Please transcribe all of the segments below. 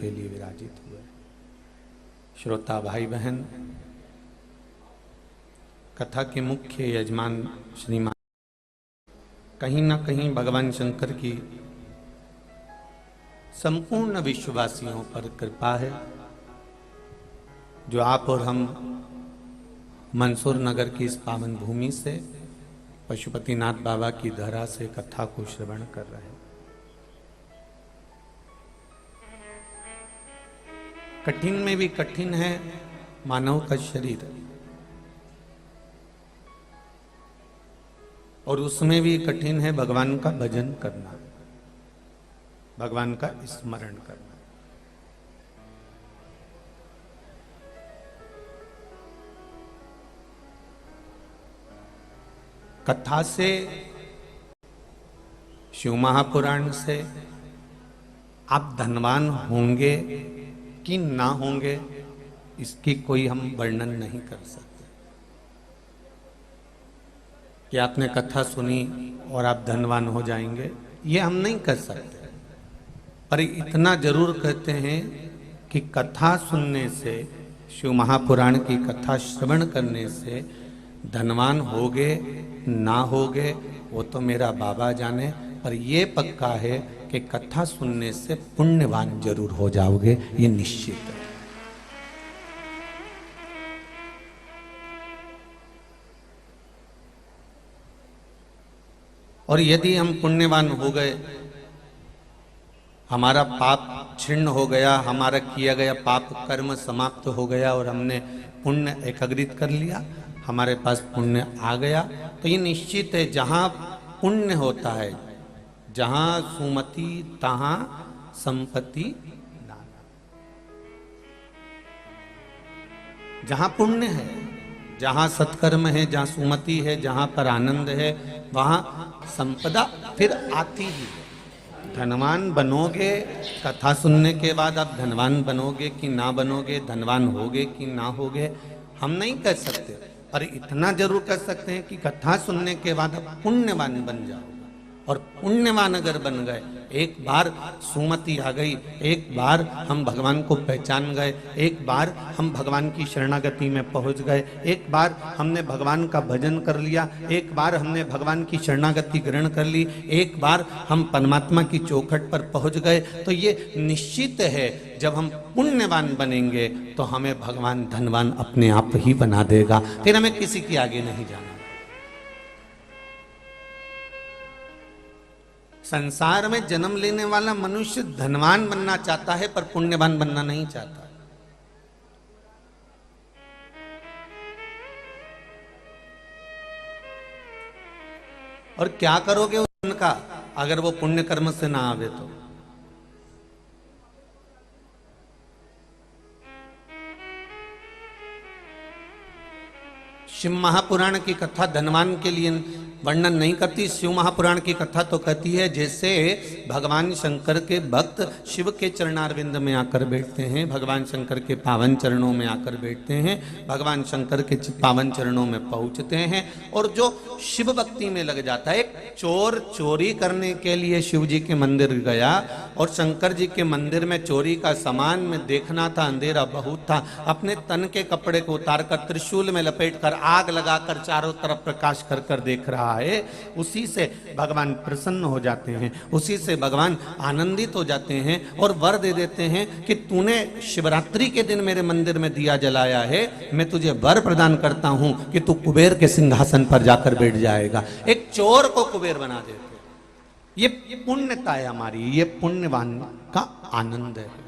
के लिए विराजित हुए। श्रोता भाई बहन, कथा के मुख्य यजमान श्रीमान कहीं ना कहीं भगवान शंकर की संपूर्ण विश्ववासियों पर कृपा है, जो आप और हम मंसूर नगर की इस पावन भूमि से पशुपतिनाथ बाबा की धरा से कथा को श्रवण कर रहे हैं। कठिन में भी कठिन है मानव का शरीर, और उसमें भी कठिन है भगवान का भजन करना, भगवान का स्मरण करना। कथा से, शिव महापुराण से आप धनवान होंगे कि ना होंगे, इसकी कोई हम वर्णन नहीं कर सकते। कि आपने कथा सुनी और आप धनवान हो जाएंगे, ये हम नहीं कर सकते। पर इतना जरूर कहते हैं कि कथा सुनने से, शिव महापुराण की कथा श्रवण करने से धनवान होगे ना होगे वो तो मेरा बाबा जाने, पर ये पक्का है कि कथा सुनने से पुण्यवान जरूर हो जाओगे, ये निश्चित है। और यदि हम पुण्यवान हो गए, हमारा पाप छिन्न हो गया, हमारा किया गया पाप कर्म समाप्त हो गया और हमने पुण्य एकत्रित कर लिया, हमारे पास पुण्य आ गया, तो ये निश्चित है जहां पुण्य होता है, जहां सुमति तहां संपत्ति नाना। जहां पुण्य है, जहां सत्कर्म है, जहां सुमति है, जहां पर आनंद है, वहां संपदा फिर आती ही है। धनवान बनोगे, कथा सुनने के बाद आप धनवान बनोगे कि ना बनोगे, धनवान होगे कि ना होगे, हम नहीं कह सकते, पर इतना जरूर कर सकते हैं कि कथा सुनने के बाद आप पुण्यवान बन जाओ। और पुण्यवान अगर बन गए, एक बार सुमति आ गई, एक बार हम भगवान को पहचान गए, एक बार हम भगवान की शरणागति में पहुंच गए, एक बार हमने भगवान का भजन कर लिया, एक बार हमने भगवान की शरणागति ग्रहण कर ली, एक बार हम परमात्मा की चौखट पर पहुंच गए, तो ये निश्चित है जब हम पुण्यवान बनेंगे तो हमें भगवान धनवान अपने आप ही बना देगा, फिर हमें किसी के आगे नहीं जाना। संसार में जन्म लेने वाला मनुष्य धनवान बनना चाहता है, पर पुण्यवान बनना नहीं चाहता। और क्या करोगे उनका अगर वो पुण्य कर्म से ना आवे तो? शिव महापुराण की कथा धनवान के लिए वर्णन नहीं करती। शिव महापुराण की कथा तो कहती है जैसे भगवान शंकर के भक्त शिव के चरणारविंद में आकर बैठते हैं, भगवान शंकर के पावन चरणों में आकर बैठते हैं, भगवान शंकर के पावन चरणों में पहुंचते हैं, और जो शिव भक्ति में लग जाता है। एक चोर चोरी करने के लिए शिव जी के मंदिर गया और शंकर जी के मंदिर में चोरी का सामान में देखना था, अंधेरा बहुत था, अपने तन के कपड़े को उतारकर त्रिशूल में लपेटकर आग लगाकर चारों तरफ प्रकाश कर कर देख रहा है। उसी से भगवान प्रसन्न हो जाते हैं, उसी से भगवान आनंदित हो जाते हैं और वर दे देते हैं कि तूने शिवरात्रि के दिन मेरे मंदिर में दिया जलाया है, मैं तुझे वर प्रदान करता हूं कि तू कुबेर के सिंहासन पर जाकर बैठ जाएगा। एक चोर को कुबेर बना देते। ये पुण्यता है हमारी, ये पुण्यवान का आनंद है।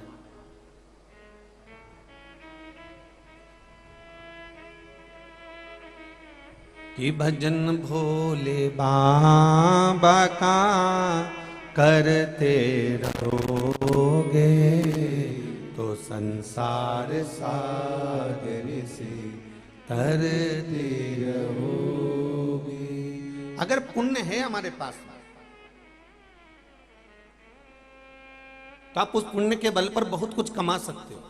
कि भजन भोले बाबा का करते रहोगे तो संसार सागर से तरते रहोगे। अगर पुण्य है हमारे पास तो आप उस पुण्य के बल पर बहुत कुछ कमा सकते हो।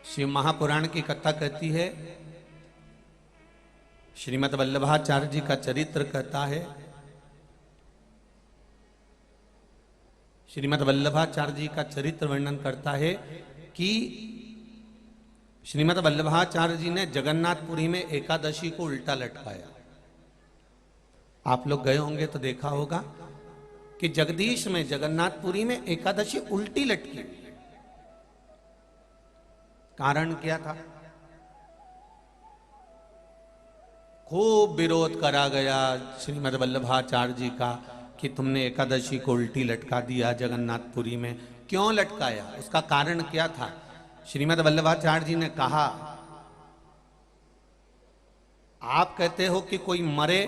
शिव महापुराण की कथा कहती है, श्रीमद् वल्लभाचार्य जी का चरित्र कहता है श्रीमद् वल्लभाचार्य जी का चरित्र वर्णन करता है कि श्रीमद् वल्लभाचार्य जी ने जगन्नाथपुरी में एकादशी को उल्टा लटकाया। आप लोग गए होंगे तो देखा होगा कि जगदीश में जगन्नाथपुरी में एकादशी उल्टी लटकी। कारण क्या था? खूब विरोध करा गया श्रीमद् वल्लभाचार्य जी का कि तुमने एकादशी को उल्टी लटका दिया जगन्नाथपुरी में। क्यों लटकाया? उसका कारण क्या था? श्रीमद् वल्लभाचार्य जी ने कहा, आप कहते हो कि कोई मरे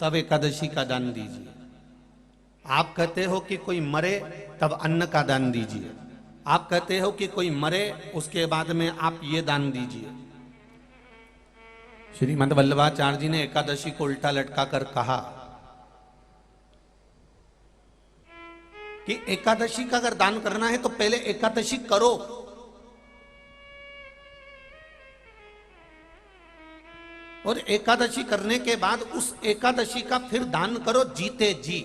तब एकादशी का दान दीजिए, आप कहते हो कि कोई मरे तब अन्न का दान दीजिए, आप कहते हो कि कोई मरे उसके बाद में आप ये दान दीजिए। श्रीमद् वल्लभाचार्य जी ने एकादशी को उल्टा लटका कर कहा कि एकादशी का अगर दान करना है तो पहले एकादशी करो। और एकादशी करने के बाद उस एकादशी का फिर दान करो जीते जी।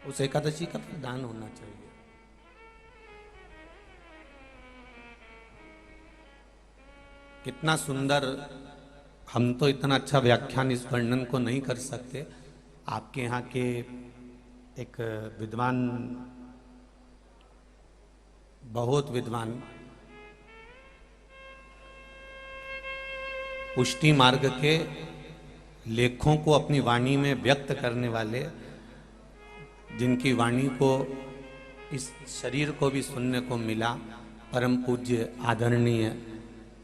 उस एकादशी का फिर दान होना चाहिए। कितना सुंदर! हम तो इतना अच्छा व्याख्यान इस वर्णन को नहीं कर सकते। आपके यहाँ के एक विद्वान, बहुत विद्वान, पुष्टि मार्ग के लेखों को अपनी वाणी में व्यक्त करने वाले, जिनकी वाणी को इस शरीर को भी सुनने को मिला, परम पूज्य आदरणीय,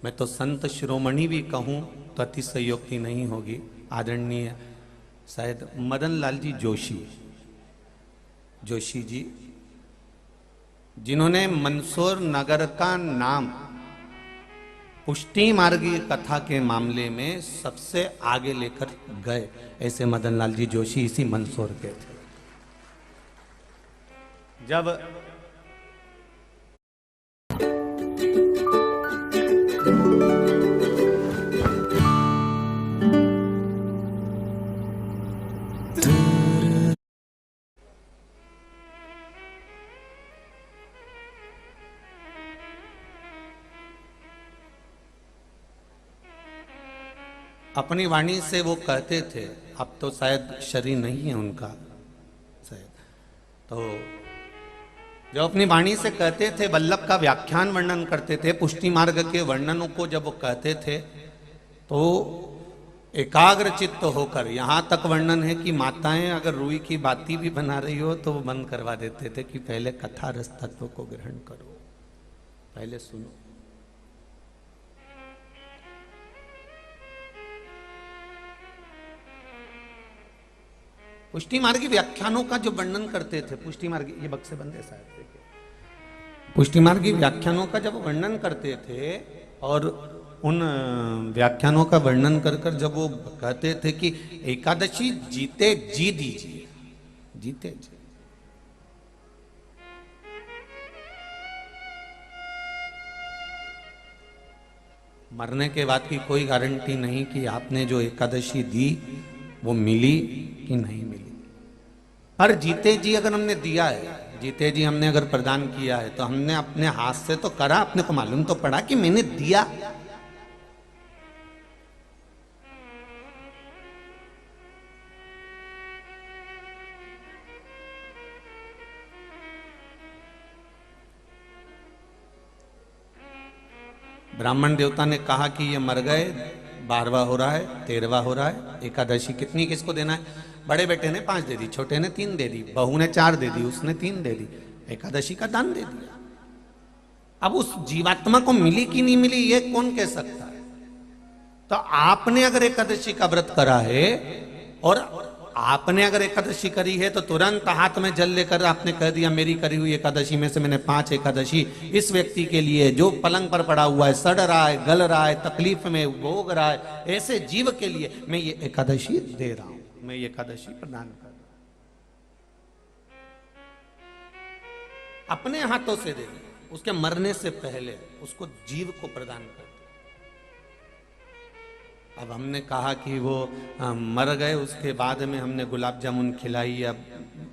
मैं तो संत शिरोमणि भी कहूँ तो अतिशयोक्ति नहीं होगी, आदरणीय शायद मदन लाल जी जोशी जी, जिन्होंने मंदसौर नगर का नाम पुष्टि मार्गी कथा के मामले में सबसे आगे लेकर गए, ऐसे मदन लाल जी जोशी इसी मंदसौर के थे। जब अपनी वाणी से वो कहते थे, अब तो शायद शरीर नहीं है उनका शायद, तो जब अपनी वाणी से कहते थे, वल्लभ का व्याख्यान वर्णन करते थे, पुष्टि मार्ग के वर्णनों को जब वो कहते थे तो एकाग्र चित्त होकर, यहाँ तक वर्णन है कि माताएं अगर रुई की बाती भी बना रही हो तो वो बंद करवा देते थे कि पहले कथा रस तत्व को ग्रहण करो, पहले सुनो। पुष्टि मार्गी व्याख्यानों का जो वर्णन करते थे, पुष्टि मार्गी, ये बक्से बंदे शायद, पुष्टि मार्गी व्याख्यानों का जब वर्णन करते थे और उन व्याख्यानों का वर्णन कर कर जब वो कहते थे कि एकादशी जीते जी दीजिए, जीते जी, मरने के बाद की कोई गारंटी नहीं कि आपने जो एकादशी दी वो मिली कि नहीं मिली। पर जीते जी अगर हमने दिया है, जीते जी हमने अगर प्रदान किया है तो हमने अपने हाथ से तो करा, अपने को मालूम तो पड़ा कि मैंने दिया। ब्राह्मण देवता ने कहा कि ये मर गए, 12वां हो रहा है, 13वां हो रहा है, एकादशी कितनी किसको देना है? बड़े बेटे ने 5 दे दी, छोटे ने 3 दे दी, बहू ने 4 दे दी, उसने 3 दे दी, एकादशी का दान दे दिया। अब उस जीवात्मा को मिली कि नहीं मिली ये कौन कह सकता है? तो आपने अगर एकादशी का व्रत करा है और आपने अगर एकादशी करी है तो तुरंत हाथ में जल लेकर आपने कह दिया मेरी करी हुई एकादशी में से मैंने 5 एकादशी इस व्यक्ति के लिए जो पलंग पर पड़ा हुआ है, सड़ रहा है, गल रहा है, तकलीफ में भोग रहा है, ऐसे जीव के लिए मैं ये एकादशी दे रहा हूं, मैं ये एकादशी प्रदान कर रहा हूं, अपने हाथों से दे, उसके मरने से पहले उसको जीव को प्रदान कर। अब हमने कहा कि वो मर गए, उसके बाद में हमने गुलाब जामुन खिलाई या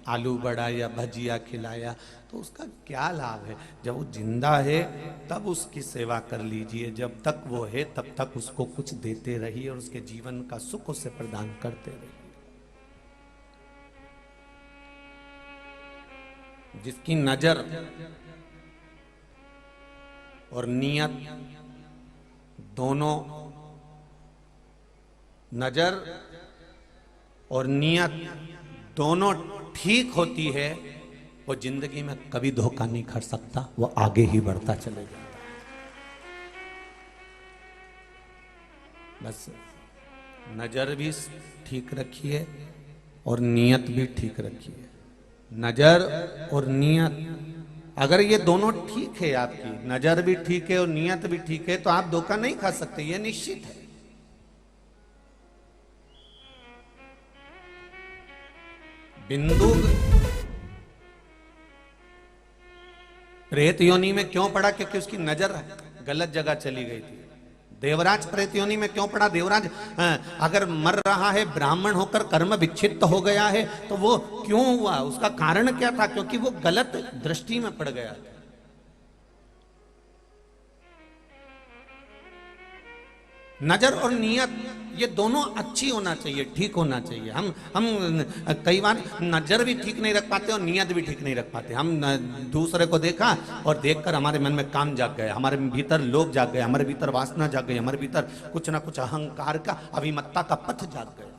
आलू बड़ा या भजिया खिलाया, तो उसका क्या लाभ है? जब वो जिंदा है तब उसकी सेवा कर लीजिए, जब तक वो है तब तक उसको कुछ देते रहिए और उसके जीवन का सुख उसे प्रदान करते रहिए। जिसकी नजर और नियत दोनों, नजर और नियत दोनों ठीक होती है, वो जिंदगी में कभी धोखा नहीं खा सकता, वो आगे ही बढ़ता चलेगा। बस नजर भी ठीक रखिए और नियत भी ठीक रखिए। नजर और नियत, अगर ये दोनों ठीक है, आपकी नजर भी ठीक है और नियत भी ठीक है, तो आप धोखा नहीं खा सकते, ये निश्चित है। बिंदु प्रेत योनि में क्यों पड़ा? क्योंकि उसकी नजर गलत जगह चली गई थी। देवराज प्रेत योनि में क्यों पड़ा? देवराज अगर मर रहा है, ब्राह्मण होकर कर्म विच्छिन्न हो गया है, तो वो क्यों हुआ? उसका कारण क्या था? क्योंकि वो गलत दृष्टि में पड़ गया था। नजर और नियत ये दोनों अच्छी होना चाहिए, ठीक होना चाहिए। हम कई बार नजर भी ठीक नहीं रख पाते और नियत भी ठीक नहीं रख पाते। हम दूसरे को देखा और देखकर हमारे मन में काम जाग गया, हमारे भीतर लोभ जाग गया, हमारे भीतर वासना जाग गई, हमारे भीतर कुछ ना कुछ अहंकार का, अभिमत्ता का पथ जाग गया।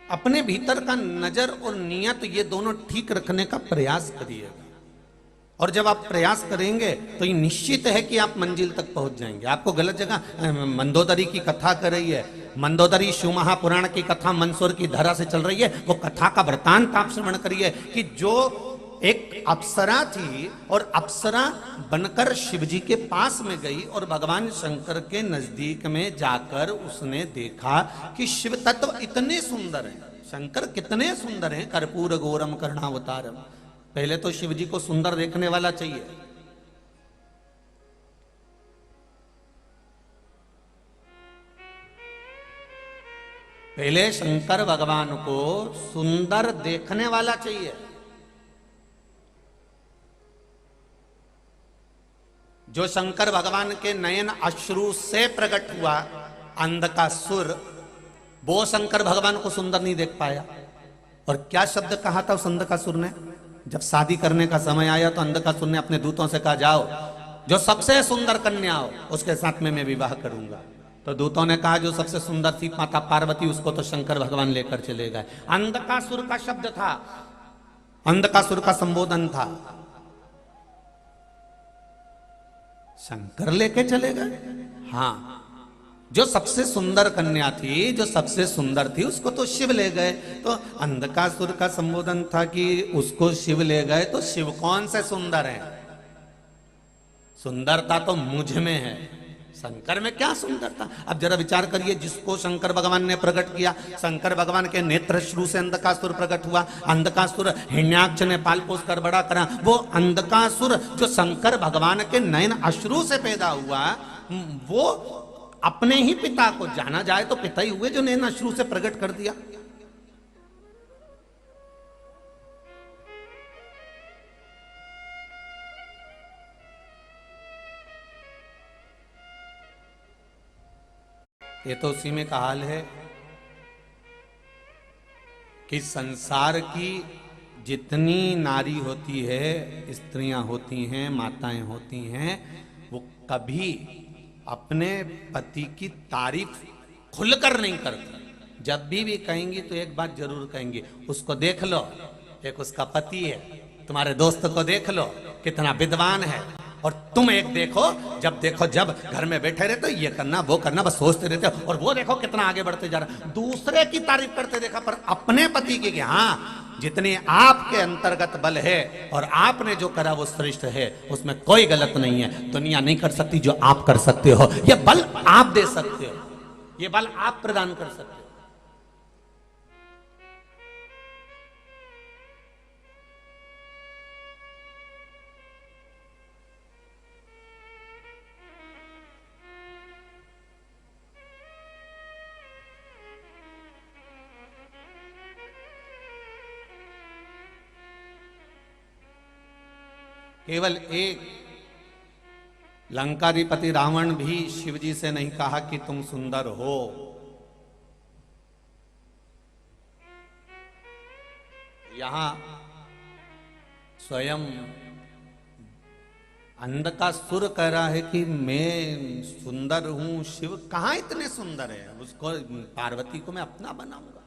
अपने भीतर का नजर और नियत ये दोनों ठीक रखने का प्रयास करिएगा, और जब आप प्रयास करेंगे तो ये निश्चित है कि आप मंजिल तक पहुंच जाएंगे। आपको गलत जगह, मंदोदरी की कथा कर रही है, मंदोदरी शिव महापुराण की कथा मंदसौर की धरा से चल रही है, वो कथा का वृतांत आप श्रवण करिए कि जो एक अप्सरा थी और अप्सरा बनकर शिवजी के पास में गई और भगवान शंकर के नजदीक में जाकर उसने देखा कि शिव तत्व इतने सुंदर हैं, शंकर कितने सुंदर हैं, कर्पूर गौरम कर्णावतारम। पहले तो शिवजी को सुंदर देखने वाला चाहिए। पहले शंकर भगवान को सुंदर देखने वाला चाहिए। जो शंकर भगवान के नयन अश्रु से प्रकट हुआ अंधकासुर, वो शंकर भगवान को सुंदर नहीं देख पाया। और क्या शब्द कहा था उस अंधकासुर ने? जब शादी करने का समय आया तो अंधकासुर ने अपने दूतों से कहा, जाओ जो सबसे सुंदर कन्या हो उसके साथ में मैं विवाह करूंगा। तो दूतों ने कहा जो सबसे सुंदर थी माता पार्वती, उसको तो शंकर भगवान लेकर चले गए। अंधकासुर का शब्द था, अंधकासुर का संबोधन था, शंकर लेके चले गए। हाँ, जो सबसे सुंदर कन्या थी, जो सबसे सुंदर थी, उसको तो शिव ले गए। तो अंधकासुर का संबोधन था कि उसको शिव ले गए, तो शिव कौन से सुंदर है? सुंदरता तो मुझ में है, शंकर में क्या सुंदरता? अब जरा विचार करिए, जिसको शंकर भगवान ने प्रकट किया, शंकर भगवान के नेत्र श्रु से अंधकासुर प्रकट हुआ, अंधकासुर हिरण्याक्ष ने पाल पोस कर बड़ा करा। वो अंधकासुर जो शंकर भगवान के नयन अश्रु से पैदा हुआ, वो अपने ही पिता को, जाना जाए तो पिता ही हुए जो नयन अश्रु से प्रकट कर दिया। ये तो उसी में का हाल है कि संसार की जितनी नारी होती है, स्त्रियां होती हैं, माताएं होती हैं, वो कभी अपने पति की तारीफ खुलकर नहीं करती। जब भी कहेंगी तो एक बात जरूर कहेंगी, उसको देख लो, एक उसका पति है, तुम्हारे दोस्त को देख लो कितना विद्वान है, और तुम एक देखो, जब घर में बैठे रहते हो ये करना वो करना, बस सोचते रहते हो, और वो देखो कितना आगे बढ़ते जा रहा। दूसरे की तारीफ करते देखा, पर अपने पति की, हाँ जितने आपके अंतर्गत बल है और आपने जो करा वो श्रेष्ठ है, उसमें कोई गलत नहीं है। दुनिया नहीं कर सकती जो आप कर सकते हो, ये बल आप दे सकते हो। ये बल आप प्रदान कर सकते हो। केवल एक लंकाधिपति रावण भी शिवजी से नहीं कहा कि तुम सुंदर हो। यहां स्वयं अंधकासुर कह रहा है कि मैं सुंदर हूं, शिव कहां इतने सुंदर है, उसको पार्वती को मैं अपना बनाऊंगा।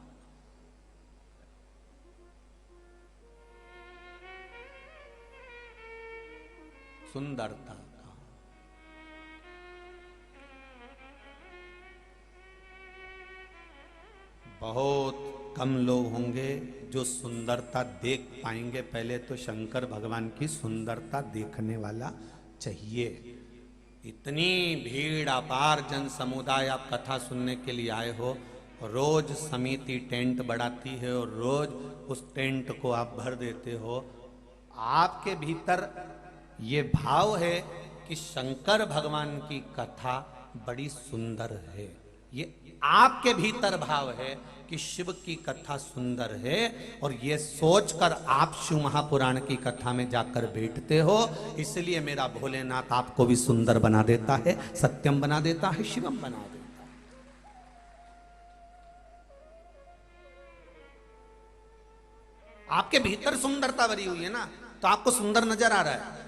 सुंदरता का बहुत कम लोग होंगे जो सुंदरता देख पाएंगे। पहले तो शंकर भगवान की सुंदरता देखने वाला चाहिए। इतनी भीड़, अपार जन समुदाय, आप कथा सुनने के लिए आए हो, रोज समिति टेंट बढ़ाती है और रोज उस टेंट को आप भर देते हो। आपके भीतर ये भाव है कि शंकर भगवान की कथा बड़ी सुंदर है, ये आपके भीतर भाव है कि शिव की कथा सुंदर है, और ये सोचकर आप शिव महापुराण की कथा में जाकर बैठते हो। इसलिए मेरा भोलेनाथ आपको भी सुंदर बना देता है, सत्यम बना देता है, शिवम बना देता है। आपके भीतर सुंदरता भरी हुई है ना, तो आपको सुंदर नजर आ रहा है।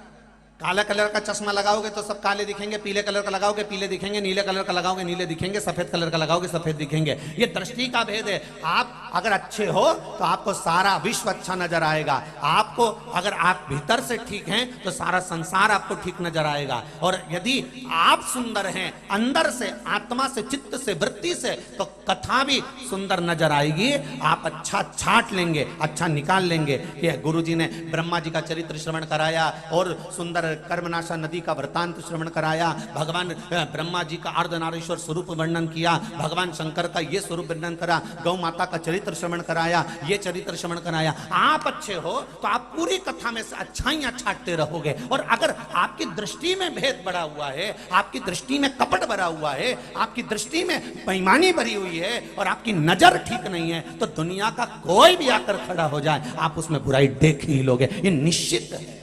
काला कलर का चश्मा लगाओगे तो सब काले दिखेंगे, पीले कलर का लगाओगे पीले दिखेंगे, नीले कलर का लगाओगे नीले दिखेंगे, सफेद कलर का लगाओगे सफेद दिखेंगे। ये दृष्टि का भेद है। आप अगर अच्छे हो तो आपको सारा विश्व अच्छा नजर आएगा। आपको अगर आप भीतर से ठीक हैं तो सारा संसार आपको ठीक नजर आएगा। और यदि आप सुंदर हैं अंदर से, आत्मा से, चित्त से, वृत्ति से, तो कथा भी सुंदर नजर आएगी। आप अच्छा छाट लेंगे, अच्छा निकाल लेंगे। ये गुरु जी ने ब्रह्मा जी का चरित्र श्रवण कराया और सुंदर कर्मनाशा नदी का वृतांत श्रवण कराया। भगवान ब्रह्मा जी का अर्धनारीश्वर स्वरूप वर्णन किया, भगवान शंकर का ये स्वरूप वर्णन करा, गौ माता का चरित्र श्रवण कराया, ये चरित्र श्रवण कराया। आप अच्छे हो तो आप पूरी कथा में से अच्छाइयां छाटते रहोगे। और अगर आपकी दृष्टि में भेद बढ़ा हुआ है, आपकी दृष्टि में कपट भरा हुआ है, आपकी दृष्टि में बेईमानी भरी हुई है और आपकी नजर ठीक नहीं है, तो दुनिया का कोई भी आकर खड़ा हो जाए आप उसमें बुराई देख ही लोगे, ये निश्चित है।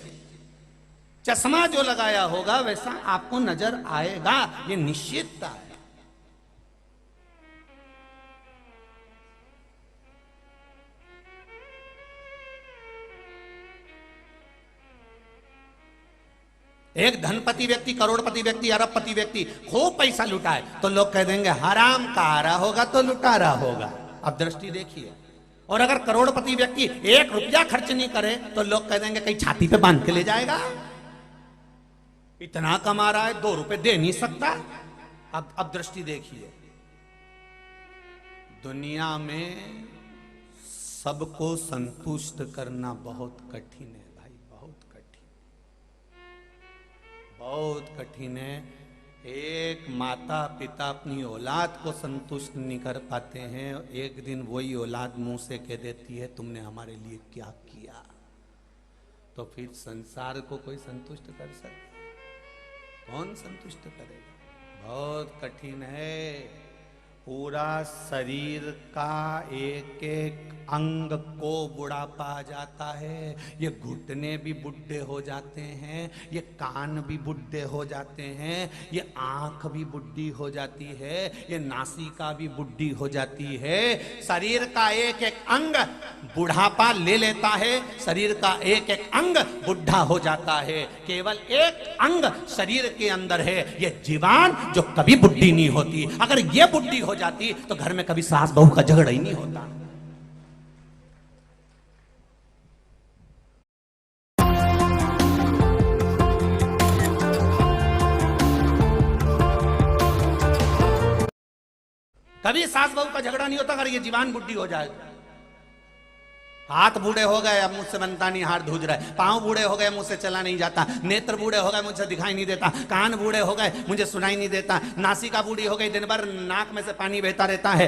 चश्मा जो लगाया होगा वैसा आपको नजर आएगा, ये निश्चितता है। एक धनपति व्यक्ति, करोड़पति व्यक्ति, अरबपति व्यक्ति खूब पैसा लुटाए तो लोग कह देंगे हराम का आ रहा होगा तो लुटा रहा होगा। अब दृष्टि देखिए। और अगर करोड़पति व्यक्ति 1 रुपया खर्च नहीं करे तो लोग कह देंगे कहीं छाती पे बांध के ले जाएगा, इतना कमा रहा है 2 रुपए दे नहीं सकता। अब दृष्टि देखिए। दुनिया में सबको संतुष्ट करना बहुत कठिन है भाई, बहुत कठिन, बहुत कठिन है। एक माता पिता अपनी औलाद को संतुष्ट नहीं कर पाते हैं, एक दिन वही औलाद मुंह से कह देती है तुमने हमारे लिए क्या किया, तो फिर संसार को कोई संतुष्ट कर सकता? कौन संतुष्ट करेगा? बहुत कठिन है। पूरा शरीर का एक एक अंग को बुढ़ापा आ जाता है। ये घुटने भी बुढ़े हो जाते हैं, ये कान भी बुढ़े हो जाते हैं, ये आंख भी बुढ़ी हो जाती है, ये नासिका भी बुढ़ी हो जाती है। शरीर का एक एक अंग बुढ़ापा ले लेता है, शरीर का एक एक अंग बुढ़ा हो जाता है। केवल एक अंग शरीर के अंदर है, ये जीवान, जो कभी बुढ़ी नहीं होती। अगर ये बुढ़ी हो जाती तो घर में कभी सास बहू का झगड़ा ही नहीं होता। कभी सास बहू का झगड़ा नहीं होता अगर ये जीवान बुढ़ी हो जाए। हाथ बूढ़े हो गए, अब मुझसे बनता नहीं, हाथ धूज रहा है। पांव बूढ़े हो गए, मुझसे चला नहीं जाता। नेत्र बूढ़े हो गए, मुझसे दिखाई नहीं देता। कान बूढ़े हो गए, मुझे सुनाई नहीं देता। नासिका बूढ़ी हो गई, दिन भर नाक में से पानी बहता रहता है।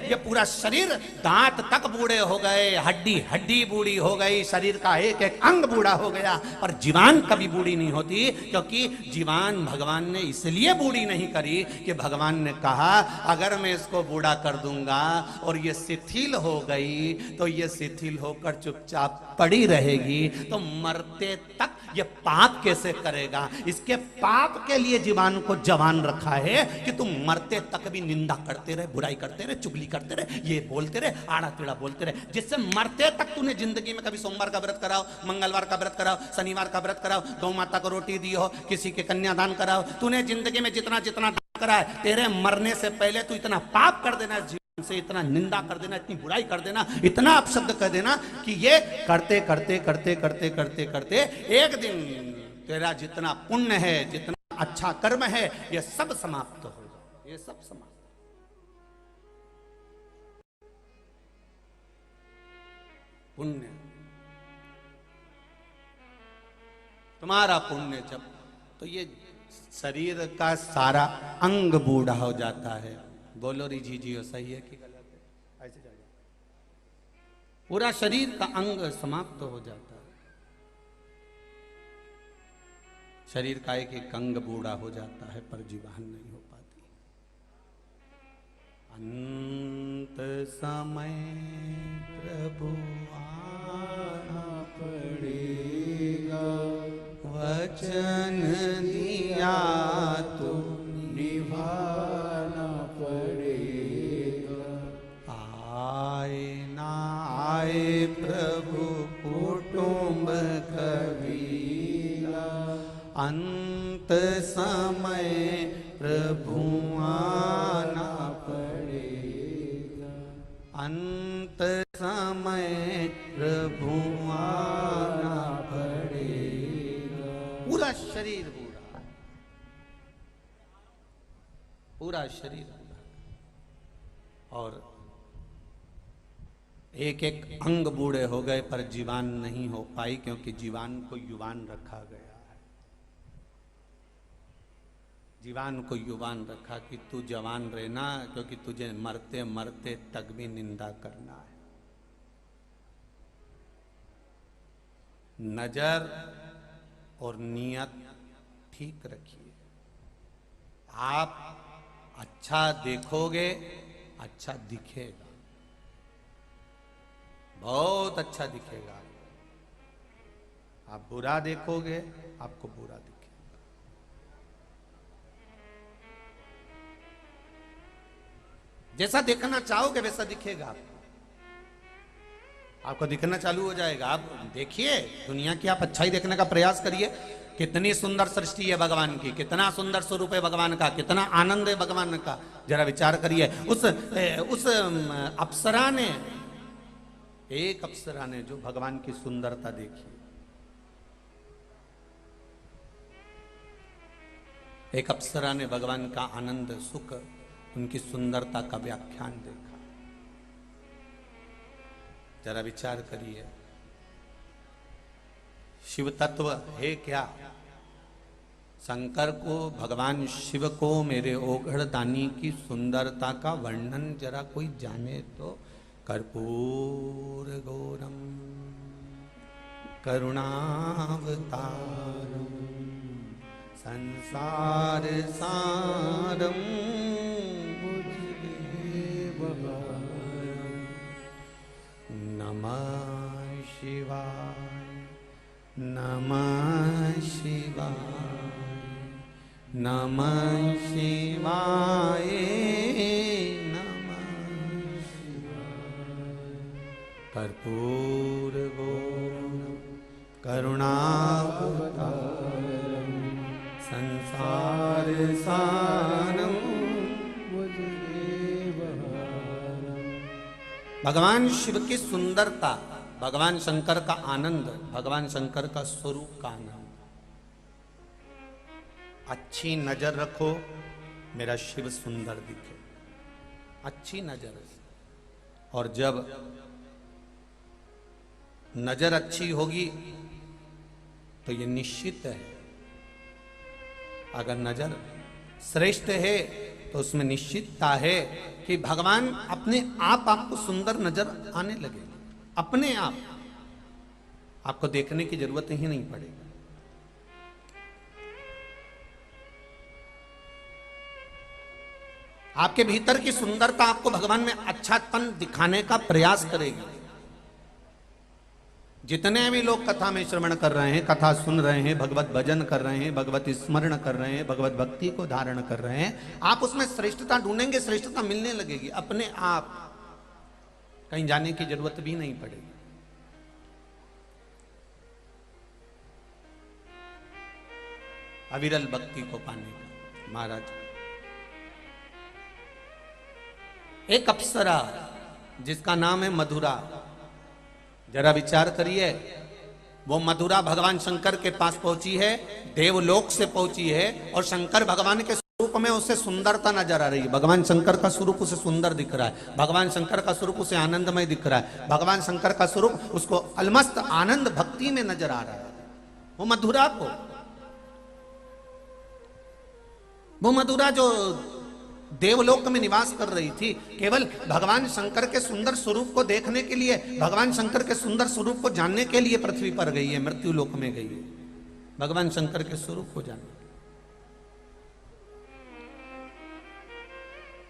ये पूरा शरीर, दांत तक बूढ़े हो गए, हड्डी हड्डी बूढ़ी हो गई, शरीर का एक एक अंग बूढ़ा हो गया। पर जीवान कभी बूढ़ी नहीं होती, क्योंकि जीवान भगवान ने इसलिए बूढ़ी नहीं करी कि भगवान ने कहा अगर मैं इसको बूढ़ा कर दूंगा और ये शिथिल हो गई तो ये शिथिल होकर चुपचाप पड़ी रहेगी, तो मरते तक ये पाप कैसे करेगा। इसके पाप के लिए जीवान को जवान रखा है कि तुम मरते तक भी निंदा करते रहे, बुराई करते रहे, चुगली करते रहे, ये बोलते रहे, आड़ा टेढ़ा बोलते रहे, जिससे मरते तक तूने जिंदगी में कभी सोमवार का व्रत कराओ, मंगलवार का व्रत कराओ, शनिवार का व्रत कराओ, गौ माता को रोटी दी हो, किसी के कन्यादान कराओ, तूने जिंदगी में जितना जितना दान करा है, तेरे मरने से पहले तू इतना पाप कर देना से, इतना निंदा कर देना, इतनी बुराई कर देना, इतना अपशब्द कर देना कि ये करते करते करते करते करते करते एक दिन तेरा जितना पुण्य है, जितना अच्छा कर्म है, ये सब समाप्त हो जाए, ये सब समाप्त। पुण्य, तुम्हारा पुण्य जब, तो ये शरीर का सारा अंग बूढ़ा हो जाता है। बोलो रिझी जी, सही है कि गलत है? ऐसे जा, पूरा शरीर का अंग समाप्त हो जाता है, शरीर का एक एक अंग बूढ़ा हो जाता है, पर जीवान नहीं हो पाती। अंत समय प्रभु आना पड़ेगा, वचन दिया तो निभाना पड़ेगा। आए ना आए प्रभु कुटुंब कबीला, अंत समय प्रभु आना पड़ेगा, अंत समय प्रभु आना पड़ेगा। पूरा शरीर बूढ़ा, पूरा शरीर बूढ़ा, और एक एक अंग बूढ़े हो गए, पर जीवान नहीं हो पाई, क्योंकि जीवान को युवान रखा गया है। जीवान को युवान रखा कि तू जवान रहना, क्योंकि तुझे मरते मरते तक भी निंदा करना है। नजर और नियत ठीक रखिए। आप अच्छा देखोगे, अच्छा दिखेगा, बहुत अच्छा दिखेगा। आप बुरा देखोगे, आपको बुरा दिखेगा। जैसा देखना चाहोगे वैसा दिखेगा आपको, आपको दिखना चालू हो जाएगा। आप देखिए दुनिया की, आप अच्छाई देखने का प्रयास करिए। कितनी सुंदर सृष्टि है भगवान की, कितना सुंदर स्वरूप है भगवान का, कितना आनंद है भगवान का। जरा विचार करिए। उस अप्सरा ने, एक अप्सरा ने जो भगवान की सुंदरता देखी, एक अप्सरा ने भगवान का आनंद, सुख, उनकी सुंदरता का व्याख्यान देखा। जरा विचार करिए, शिव तत्व है क्या? शंकर को, भगवान शिव को मेरे ओघड़ दानी की सुंदरता का वर्णन जरा कोई जाने तो। कर्पूर गौरम करुणावतारम संसार सारम नमः शिवाय, नमः शिवाय, नमः शिवाय, नमः शिवाय। कर्पूर गौरम करुणावतारम संसार सारम भगवान शिव की सुंदरता, भगवान शंकर का आनंद, भगवान शंकर का स्वरूप का आनंद। अच्छी नजर रखो, मेरा शिव सुंदर दिखे, अच्छी नजर। और जब नजर अच्छी होगी तो ये निश्चित है, अगर नजर श्रेष्ठ है तो उसमें निश्चितता है कि भगवान अपने आप आपको सुंदर नजर आने लगे, अपने आप आपको देखने की जरूरत ही नहीं पड़ेगी। आपके भीतर की सुंदरता आपको भगवान में अच्छापन दिखाने का प्रयास करेगी। जितने भी लोग कथा में श्रवण कर रहे हैं, कथा सुन रहे हैं, भगवत भजन कर रहे हैं, भगवत स्मरण कर रहे हैं, भगवत भक्ति को धारण कर रहे हैं, आप उसमें श्रेष्ठता ढूंढेंगे, श्रेष्ठता मिलने लगेगी अपने आप, कहीं जाने की जरूरत भी नहीं पड़ेगी। अविरल भक्ति को पाने का महाराज, एक अप्सरा जिसका नाम है मधुरा, जरा विचार करिए, वो मधुरा भगवान शंकर के पास पहुंची है, देवलोक से पहुंची है, और शंकर भगवान के स्वरूप में उसे सुंदरता नजर आ रही है। भगवान शंकर का स्वरूप उसे सुंदर दिख रहा है, भगवान शंकर का स्वरूप उसे आनंदमय दिख रहा है, भगवान शंकर का स्वरूप उसको अलमस्त आनंद भक्ति में नजर आ रहा है। वो मधुरा जो देवलोक में निवास कर रही थी, केवल भगवान शंकर के सुंदर स्वरूप को देखने के लिए, भगवान शंकर के सुंदर स्वरूप को जानने के लिए पृथ्वी पर गई है, मृत्यु लोक में गई है, भगवान शंकर के स्वरूप को जानने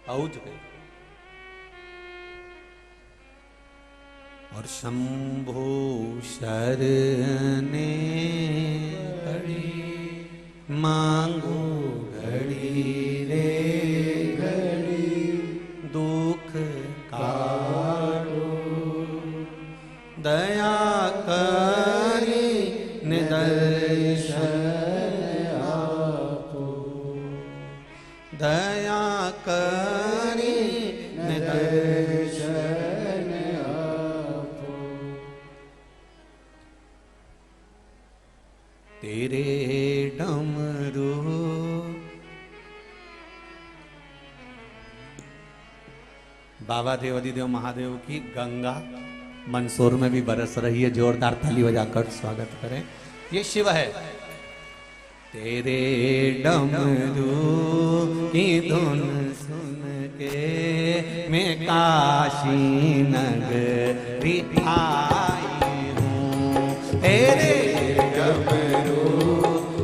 पहुंच गई। और शंभो शरणे पड़ी, मांगो घड़ी रे दुख काटो, दया करी निदर्शन आपो, दया करी निदर्शन आपो। तेरे डमरू बाबा देव अधिदेव महादेव की गंगा मंदसौर में भी बरस रही है, जोरदार ताली बजाकर स्वागत करें। ये शिव है। तेरे डमरू की धुन सुन के मैं काशी नगरी आई हूँ, तेरे डमरू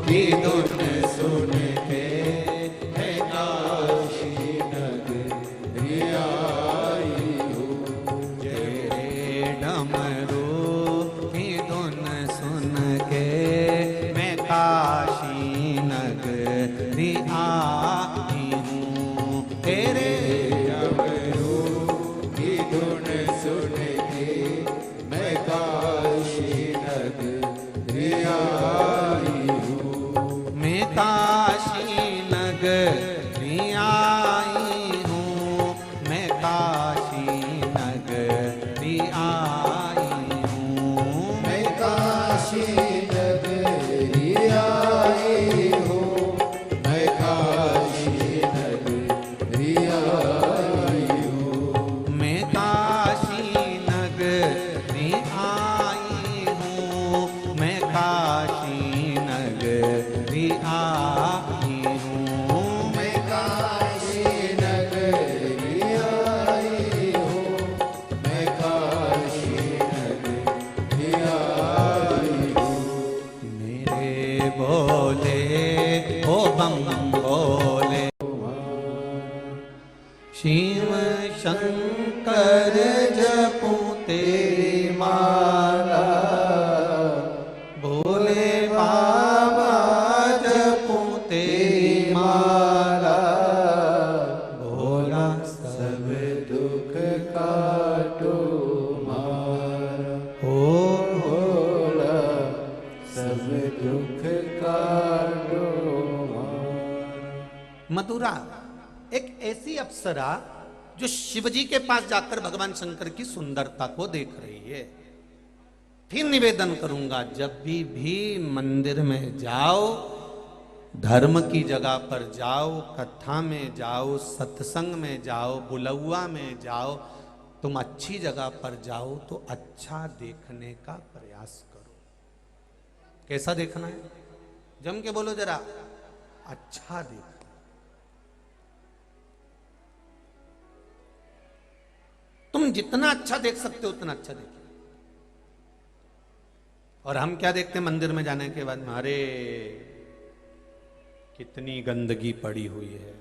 की धुन सुन के मैं काशी नगरी आई हूँ, तेरे डमरू की धुन सुन के मैं काशी नगरी आई हूँ, तेरे डमरू की धुन सुन के मैं काशी नगरी आई हूँ, मैं काशी नगरी आई हूँ, मैं काशी नगरी आई हूँ, मैं काशी नगरी आई हूँ, मैं काशी नगरी आई हूँ, मैं काशी नगरी आई हूँ, मैं काशी नगरी आई हूँ, मैं काशी नगरी आई हूँ, मैं काशी नगरी आई हूँ। मेरे बोले ओ बम बोले, शिव शंकर जपूं तेरी माला, भोले बाबा जपूं तेरी माला, भोला सब दुख काटो मारा, ओ भोला सब दुख काटो मारा। मथुरा एक ऐसी अप्सरा जो शिवजी के पास जाकर भगवान शंकर की सुंदरता को देख रही है। फिर निवेदन करूंगा, जब भी मंदिर में जाओ, धर्म की जगह पर जाओ, कथा में जाओ, सत्संग में जाओ, बुलौआ में जाओ, तुम अच्छी जगह पर जाओ तो अच्छा देखने का प्रयास करो। कैसा देखना है? जम के बोलो जरा, अच्छा देखना। तुम जितना अच्छा देख सकते हो उतना अच्छा देखो। और हम क्या देखते हैं मंदिर में जाने के बाद? अरे कितनी गंदगी पड़ी हुई है,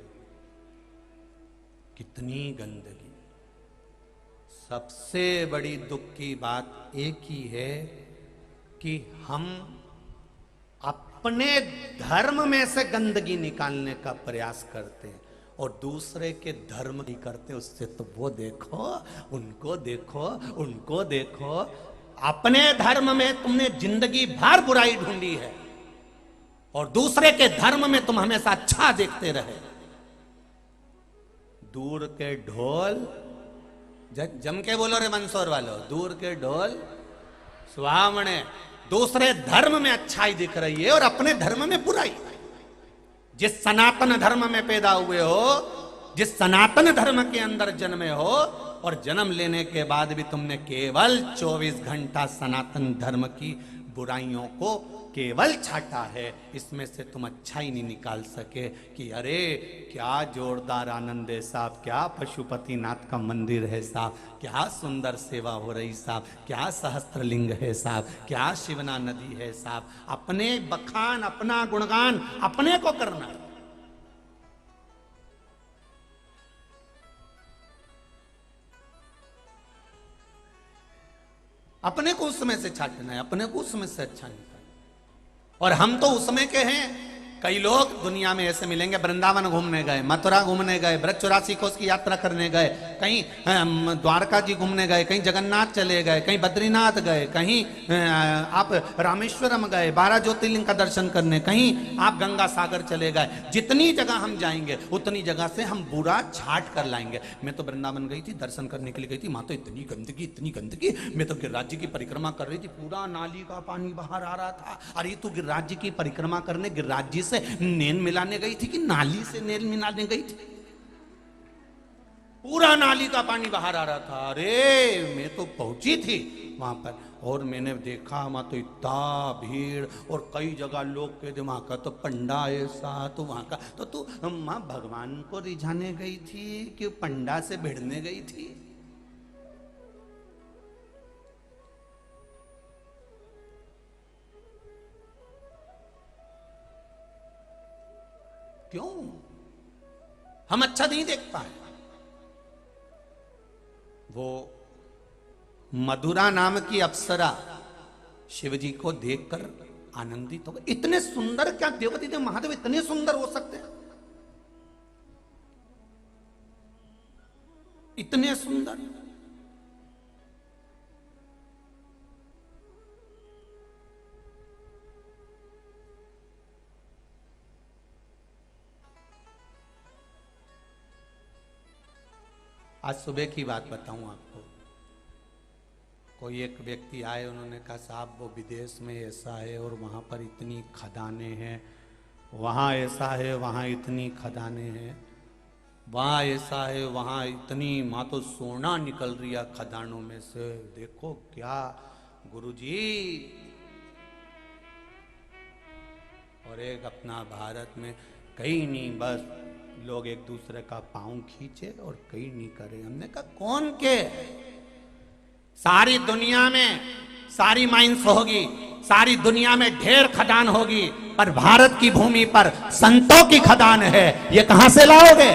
कितनी गंदगी। सबसे बड़ी दुख की बात एक ही है कि हम अपने धर्म में से गंदगी निकालने का प्रयास करते हैं और दूसरे के धर्म नहीं करते। उससे तो वो देखो, उनको देखो, उनको देखो। अपने धर्म में तुमने जिंदगी भर बुराई ढूंढी है और दूसरे के धर्म में तुम हमेशा अच्छा देखते रहे। दूर के ढोल, जम के बोलो रे मंदसौर वालों, दूर के ढोल सुहावने। दूसरे धर्म में अच्छाई दिख रही है और अपने धर्म में बुराई। जिस सनातन धर्म में पैदा हुए हो, जिस सनातन धर्म के अंदर जन्मे हो और जन्म लेने के बाद भी तुमने केवल 24 घंटा सनातन धर्म की बुराइयों को केवल छाटा है, इसमें से तुम अच्छा ही नहीं निकाल सके कि अरे क्या जोरदार आनंद है साहब, क्या पशुपतिनाथ का मंदिर है साहब, क्या सुंदर सेवा हो रही साहब, क्या सहस्त्रलिंग है साहब, क्या शिवना नदी है साहब। अपने बखान, अपना गुणगान अपने को करना। अपने को उसमें से छाटना है, अपने को उसमें से अच्छा निकालना। और हम तो उसमें के हैं। कई लोग दुनिया में ऐसे मिलेंगे, वृंदावन घूमने गए, मथुरा घूमने गए, ब्रज 84 कोस की यात्रा करने गए, कहीं द्वारका जी घूमने गए, कहीं जगन्नाथ चले गए, कहीं बद्रीनाथ गए, कहीं आप रामेश्वरम गए 12 ज्योतिर्लिंग का दर्शन करने, कहीं आप गंगा सागर चले गए। जितनी जगह हम जाएंगे उतनी जगह से हम बुरा छाट कर लाएंगे। मैं तो वृंदावन गई थी, दर्शन करने के लिए गई थी, वहां तो इतनी गंदगी, इतनी गंदगी। मैं तो गिरिराज जी की परिक्रमा कर रही थी, पूरा नाली का पानी बाहर आ रहा था। अरे तू गिरिराज जी की परिक्रमा करने गिरिराज जी से नेल मिलाने गई थी कि नाली से नेल मिलाने गई थी? पूरा नाली का पानी बाहर आ रहा था। अरे मैं तो पहुंची थी वहां पर और मैंने देखा वहां तो इतना भीड़ और कई जगह लोग कहते वहां का तो पंडा ऐसा, तो वहां का तो तू मां भगवान को रिझाने गई थी कि पंडा से भिड़ने गई थी? क्यों हम अच्छा नहीं देख पाए? वो मधुरा नाम की अप्सरा शिव जी को देखकर आनंदित हो गए। इतने सुंदर, क्या देवती देव महादेव इतने सुंदर हो सकते हैं? इतने सुंदर। आज सुबह की बात बताऊं आपको। कोई एक व्यक्ति आए, उन्होंने कहा साहब वो विदेश में ऐसा है और वहाँ पर इतनी खदानें हैं, वहाँ ऐसा है, वहाँ इतनी खदानें हैं, वहाँ ऐसा है, वहाँ इतनी, वहाँ तो सोना निकल रही है खदानों में से। देखो क्या गुरुजी। और एक अपना भारत में कहीं नहीं, बस लोग एक दूसरे का पांव खींचे और कहीं नहीं करे। हमने कहा कौन के? सारी दुनिया में सारी माइंस होगी, सारी दुनिया में ढेर खदान होगी, पर भारत की भूमि पर संतों की खदान है, ये कहां से लाओगे?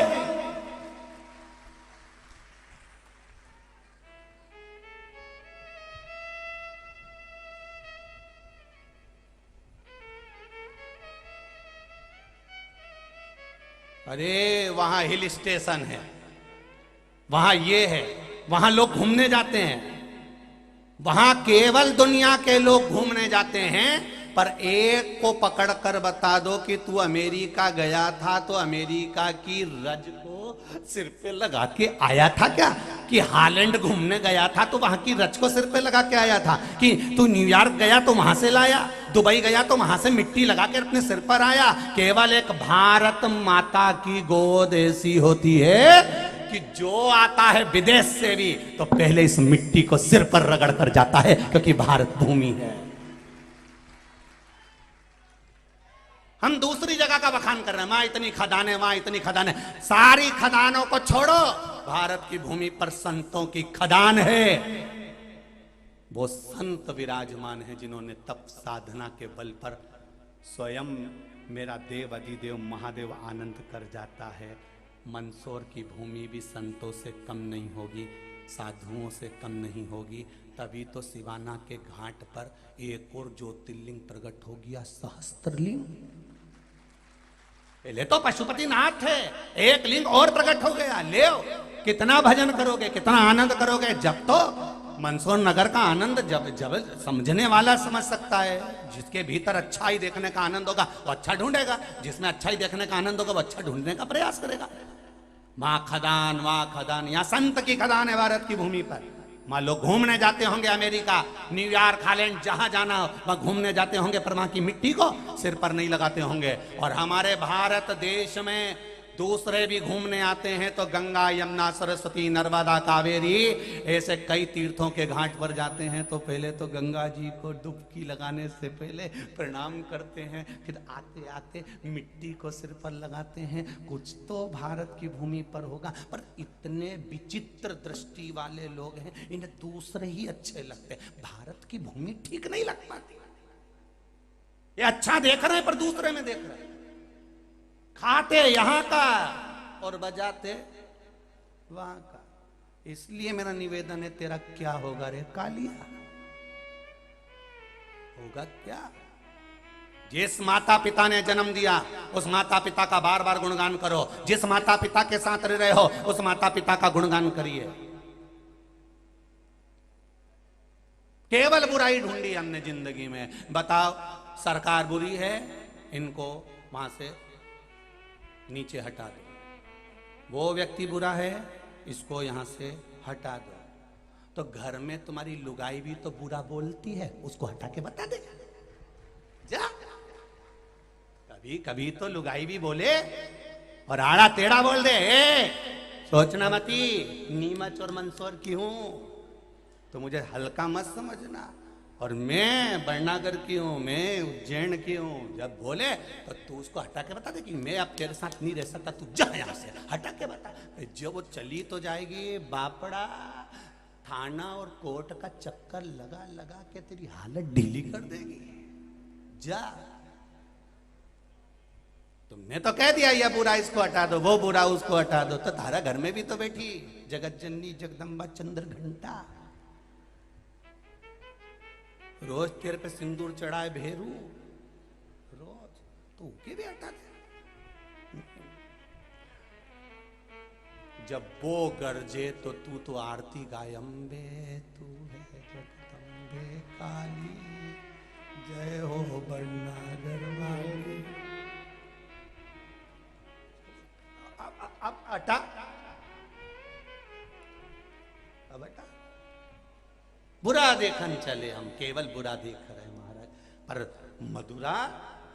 अरे वहां हिल स्टेशन है, वहां ये है, वहां लोग घूमने जाते हैं, वहां केवल दुनिया के लोग घूमने जाते हैं। पर एक को पकड़ कर बता दो कि तू अमेरिका गया था तो अमेरिका की रज को सिर पे लगा के आया था क्या? कि हालैंड घूमने गया था तो वहां की रज को सिर पे लगा के आया था? कि तू न्यूयॉर्क गया तो वहां से लाया, दुबई गया तो वहां से मिट्टी लगा के अपने सिर पर आया? केवल एक भारत माता की गोद ऐसी होती है कि जो आता है विदेश से भी तो पहले इस मिट्टी को सिर पर रगड़ कर जाता है, क्योंकि भारत भूमि है। हम दूसरी जगह का बखान कर रहे हैं, वहां इतनी खदानें, वहां इतनी खदानें। सारी खदानों को छोड़ो, भारत की भूमि पर संतों की खदान है। वो संत विराजमान है जिन्होंने तप साधना के बल पर स्वयं मेरा देव अधिदेव महादेव आनंद कर जाता है। मंदसौर की भूमि भी संतों से कम नहीं होगी, साधुओं से कम नहीं होगी। तभी तो सिवाना के घाट पर एक और ज्योतिर्लिंग प्रकट हो गया, सहस्त्रलिंग। पहले तो पशुपतिनाथ है, एक लिंग और प्रकट हो गया। ले कितना भजन करोगे, कितना आनंद करोगे। जब तो मंदसौर नगर का आनंद जब समझने वाला समझ सकता है। जिसके भीतर अच्छाई देखने का आनंद होगा वो अच्छा ढूंढेगा, जिसमें अच्छाई देखने का आनंद होगा वो अच्छा ढूंढने का प्रयास करेगा। वहां खदान, यहाँ संत की खदान है भारत की भूमि पर। वहां लोग घूमने जाते होंगे, अमेरिका, न्यूयॉर्क, हालैंड, जहां जाना हो वहां घूमने जाते होंगे, पर वहां की मिट्टी को सिर पर नहीं लगाते होंगे। और हमारे भारत देश में दूसरे भी घूमने आते हैं तो गंगा, यमुना, सरस्वती, नर्मदा, कावेरी, ऐसे कई तीर्थों के घाट पर जाते हैं तो पहले तो गंगा जी को डुबकी लगाने से पहले प्रणाम करते हैं, फिर आते आते मिट्टी को सिर पर लगाते हैं। कुछ तो भारत की भूमि पर होगा, पर इतने विचित्र दृष्टि वाले लोग हैं, इन्हें दूसरे ही अच्छे लगते हैं। भारत की भूमि ठीक नहीं लग पाती। ये अच्छा देख रहे हैं पर दूसरे में देख रहे हैं। खाते यहां का और बजाते वहां का। इसलिए मेरा निवेदन है, तेरा क्या होगा रे कालिया, होगा क्या? जिस माता पिता ने जन्म दिया उस माता पिता का बार बार गुणगान करो। जिस माता पिता के साथ रह रहे हो उस माता पिता का गुणगान करिए। केवल बुराई ढूंढी हमने जिंदगी में। बताओ, सरकार बुरी है, इनको वहां से नीचे हटा दो। वो व्यक्ति बुरा है, इसको यहां से हटा दो। तो घर में तुम्हारी लुगाई भी तो बुरा बोलती है, उसको हटा के बता दे जा। कभी कभी तो लुगाई भी बोले और आड़ा टेढ़ा बोल दे। सोचना मती नीमच और मंदसौर की हूं तो मुझे हल्का मत समझना। और मैं बरनागर की हूं, मैं उज्जैन की हूं। जब बोले तो तू उसको हटा के बता दे कि मैं अब तेरे साथ नहीं रह सकता, तू जा यहां से, हटा के बता। जो वो चली तो जाएगी, बापड़ा थाना और कोर्ट का चक्कर लगा लगा के तेरी हालत ढीली कर देगी। जा, तुमने तो कह दिया ये बुरा इसको हटा दो, वो बुरा उसको हटा दो, तो तारा घर में भी तो बैठी जगत जननी जगदम्बा चंद्र घंटा, रोज तेरे पे सिंदूर चढ़ाए भेरू रोज, तो उके भी हटा दे। जब वो गरजे तो तू तो आरती गाय, अम्बे तू है जगदम्बे काली, जय हो बरनागर वाली। अब हटा, अब हटा। बुरा देखन चले, हम केवल बुरा देख रहे हैं महाराज। पर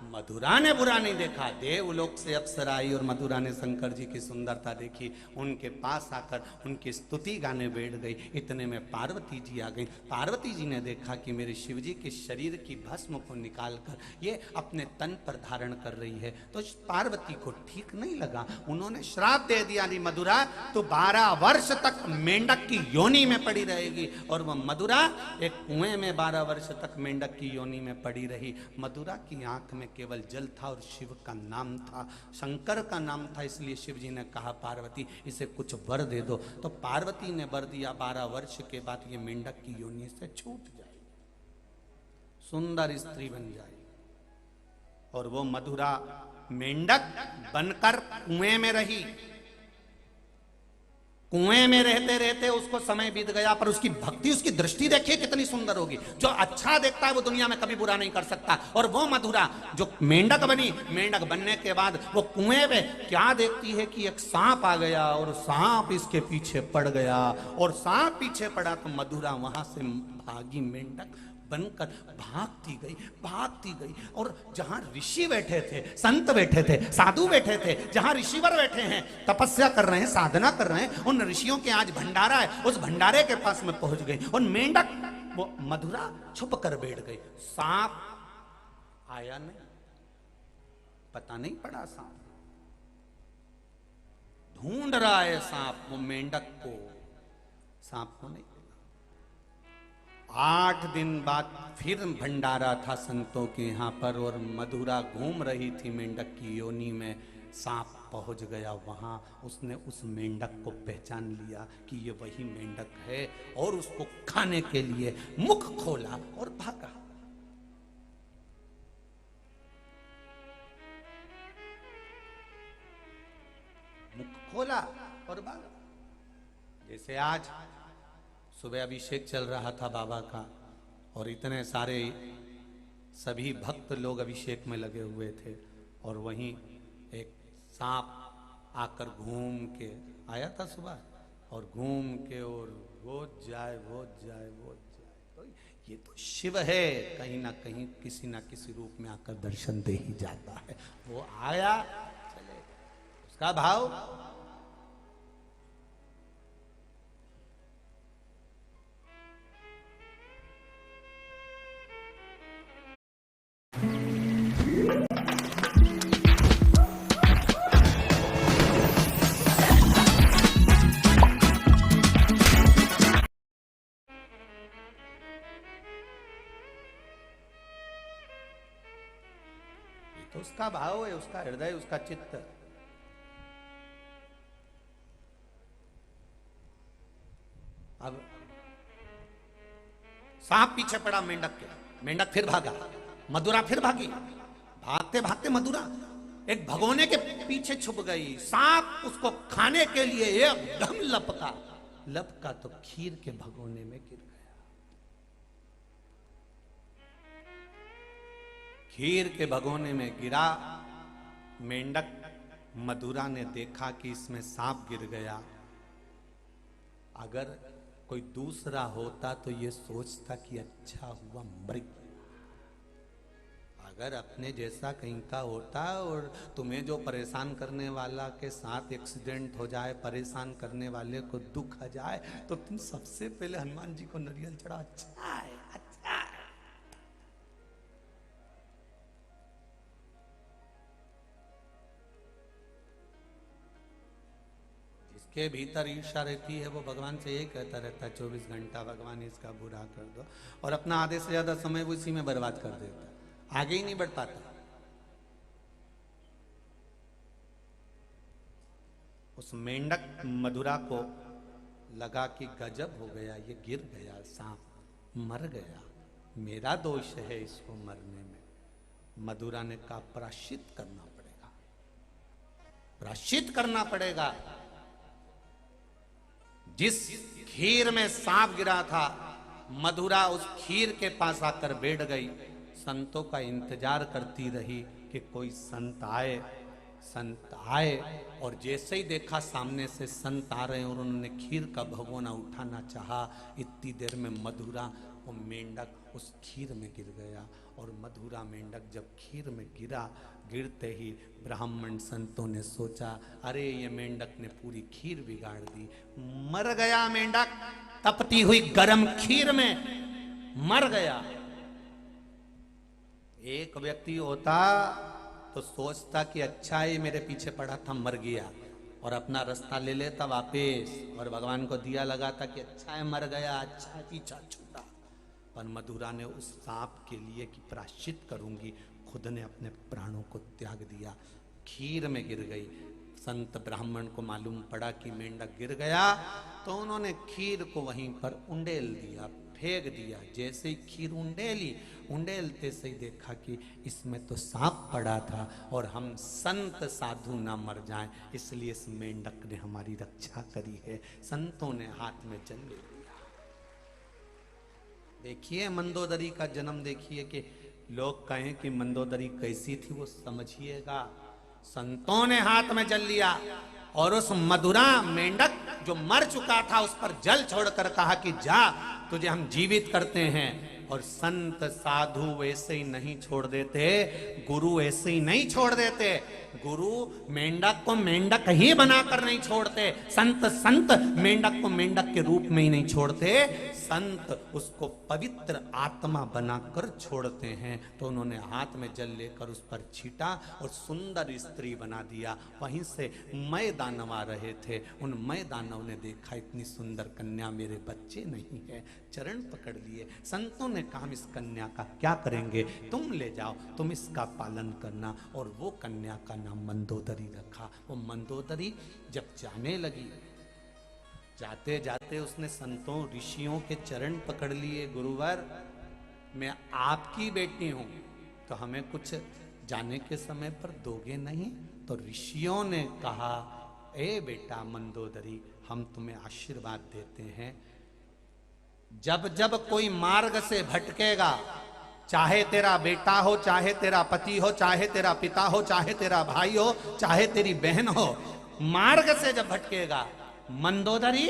मधुरा ने बुरा नहीं देखा। देवलोक से अप्सरा आई और मधुरा ने शंकर जी की सुंदरता देखी, उनके पास आकर उनकी स्तुति गाने बैठ गई। इतने में पार्वती जी आ गई। पार्वती जी ने देखा कि मेरे शिव जी के शरीर की भस्म को निकालकर ये अपने तन पर धारण कर रही है, तो पार्वती को ठीक नहीं लगा। उन्होंने श्राप दे दिया, नहीं मधुरा तो 12 वर्ष तक मेंढक की योनि में पड़ी रहेगी। और वह मधुरा एक कुएं में 12 वर्ष तक मेंढक की योनि में पड़ी रही। मधुरा की आंख में केवल जल था और शिव का नाम था, शंकर का नाम था। इसलिए शिव जी ने कहा पार्वती इसे कुछ वर दे दो। तो पार्वती ने वर दिया, 12 वर्ष के बाद ये मेंढक की योनि से छूट जाएगी, सुंदर स्त्री बन जाएगी। और वो मधुरा मेंढक बनकर कुएं में रही। कुएं में रहते रहते उसको समय बीत गया, पर उसकी भक्ति, उसकी दृष्टि देखिए कितनी सुंदर होगी। जो अच्छा देखता है वो दुनिया में कभी बुरा नहीं कर सकता। और वो मधुरा जो मेंढक बनी, मेंढक बनने के बाद वो कुएं में क्या देखती है कि एक सांप आ गया और सांप इसके पीछे पड़ गया। और सांप पीछे पड़ा तो मधुरा वहां से भागी मेंढक बनकर भागती गई और जहां ऋषि बैठे थे, संत बैठे थे, साधु बैठे थे, जहां ऋषिवर बैठे हैं, तपस्या कर रहे हैं, साधना कर रहे हैं, उन ऋषियों के आज भंडारा है, उस भंडारे के पास में पहुंच गई और मेंढक वो मधुरा छुप कर बैठ गई। सांप आया नहीं, पता नहीं पड़ा, सांप ढूंढ रहा है, सांप वो मेंढक को, सांप को नहीं। 8 दिन बाद फिर भंडारा था संतों के यहाँ पर और मधुरा घूम रही थी मेंढक की योनि में। सांप पहुंच गया वहां, उसने उस मेंढक को पहचान लिया कि ये वही मेंढक है और उसको खाने के लिए मुख खोला और भागा। मुख खोला और भागा। जैसे आज सुबह अभिषेक चल रहा था बाबा का और इतने सारे सभी भक्त लोग अभिषेक में लगे हुए थे और वहीं एक सांप आकर घूम के आया था सुबह और घूम के और वो जाए। तो ये तो शिव है, कहीं ना कहीं किसी ना किसी रूप में आकर दर्शन दे ही जाता है। वो आया, चले, उसका भाव तो उसका भाव है, उसका हृदय, उसका चित्त। अब सांप पीछे पड़ा मेंढक के, मेंढक फिर भागा, मधुरा फिर भागी, भागते भागते मधुरा एक भगोने के पीछे छुप गई। सांप उसको खाने के लिए एकदम लपका तो खीर के भगोने में गिर गया। खीर के भगोने में गिरा। मेंढक मधुरा ने देखा कि इसमें सांप गिर गया। अगर कोई दूसरा होता तो ये सोचता कि अच्छा हुआ मर गया। अगर अपने जैसा कहीं का होता और तुम्हें जो परेशान करने वाला के साथ एक्सीडेंट हो जाए, परेशान करने वाले को दुख आ जाए, तो तुम सबसे पहले हनुमान जी को नारियल चढ़ा, अच्छा है, अच्छा है। जिसके भीतर ईर्ष्या रहती है वो भगवान से यही कहता रहता है 24 घंटा, भगवान इसका बुरा कर दो, और अपना आधे से ज्यादा समय वो इसी में बर्बाद कर देता, आगे ही नहीं बढ़ पाता। उस मेंढक मधुरा को लगा कि गजब हो गया, ये गिर गया, सांप मर गया, मेरा दोष है इसको मरने में। मधुरा ने कहा प्रायश्चित करना पड़ेगा, प्रायश्चित करना पड़ेगा। जिस खीर में सांप गिरा था, मधुरा उस खीर के पास आकर बैठ गई, संतों का इंतजार करती रही कि कोई संत आए। संत आए और जैसे ही देखा सामने से संत आ रहे हैं और उन्होंने खीर का भगोना उठाना चाहा, इतनी देर में मधुरा वो मेंढक उस खीर में गिर गया। और मधुरा मेंढक जब खीर में गिरा, गिरते ही ब्राह्मण संतों ने सोचा अरे ये मेंढक ने पूरी खीर बिगाड़ दी, मर गया मेंढक, तपती हुई गर्म खीर में मर गया। एक व्यक्ति होता तो सोचता कि अच्छा ही मेरे पीछे पड़ा था, मर गया, और अपना रास्ता ले लेता वापस और भगवान को दिया लगाता कि अच्छा है मर गया, अच्छा पीछा छूटा। पर मधुरा ने उस सांप के लिए कि प्रायश्चित करूंगी, खुद ने अपने प्राणों को त्याग दिया, खीर में गिर गई। संत ब्राह्मण को मालूम पड़ा कि मेंढक गिर गया तो उन्होंने खीर को वहीं पर उंडेल दिया, फेंक दिया। जैसे ही खीर उंडेलते से ही देखा कि इसमें तो सांप पड़ा था और हम संत साधु ना मर जाएं, इसलिए इस मेंढक ने हमारी रक्षा करी है। संतों ने हाथ में जल ले लिया। देखिए मंदोदरी का जन्म देखिए कि लोग कहें कि मंदोदरी कैसी थी वो समझिएगा। संतों ने हाथ में जल लिया और उस मधुरा मेंढक जो मर चुका था उस पर जल छोड़कर कहा कि जा, तुझे हम जीवित करते हैं। और संत साधु वैसे ही नहीं छोड़ देते, गुरु ऐसे ही नहीं छोड़ देते। गुरु मेंढक को मेंढक ही बनाकर नहीं छोड़ते, संत मेंढक को मेंढक के रूप में ही नहीं छोड़ते, संत उसको पवित्र आत्मा बनाकर छोड़ते हैं। तो उन्होंने हाथ में जल लेकर उस पर छीटा और सुंदर स्त्री बना दिया। वहीं से मय दानव आ रहे थे, उन मय दानव ने देखा इतनी सुंदर कन्या मेरे बच्चे नहीं है, चरण पकड़ लिए। संतों ने कहा इस कन्या का क्या करेंगे, तुम ले जाओ, तुम इसका पालन करना। और वो कन्या का नाम मंदोदरी रखा। वो मंदोदरी जब जाने लगी, जाते जाते उसने संतों ऋषियों के चरण पकड़ लिए। गुरुवर, मैं आपकी बेटी हूं, तो हमें कुछ जाने के समय पर दोगे नहीं? तो ऋषियों ने कहा, ए बेटा मंदोदरी, हम तुम्हें आशीर्वाद देते हैं, जब जब कोई मार्ग से भटकेगा, चाहे तेरा बेटा हो, चाहे तेरा पति हो, चाहे तेरा पिता हो, चाहे तेरा भाई हो, चाहे तेरी बहन हो, मार्ग से जब भटकेगा मंदोदरी,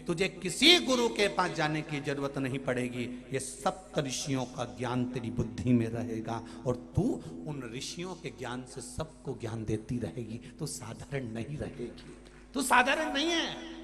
तुझे किसी गुरु के पास जाने की जरूरत नहीं पड़ेगी। ये सप्त ऋषियों का ज्ञान तेरी बुद्धि में रहेगा और तू उन ऋषियों के ज्ञान से सबको ज्ञान देती रहेगी। तू साधारण नहीं रहेगी, तू साधारण नहीं है।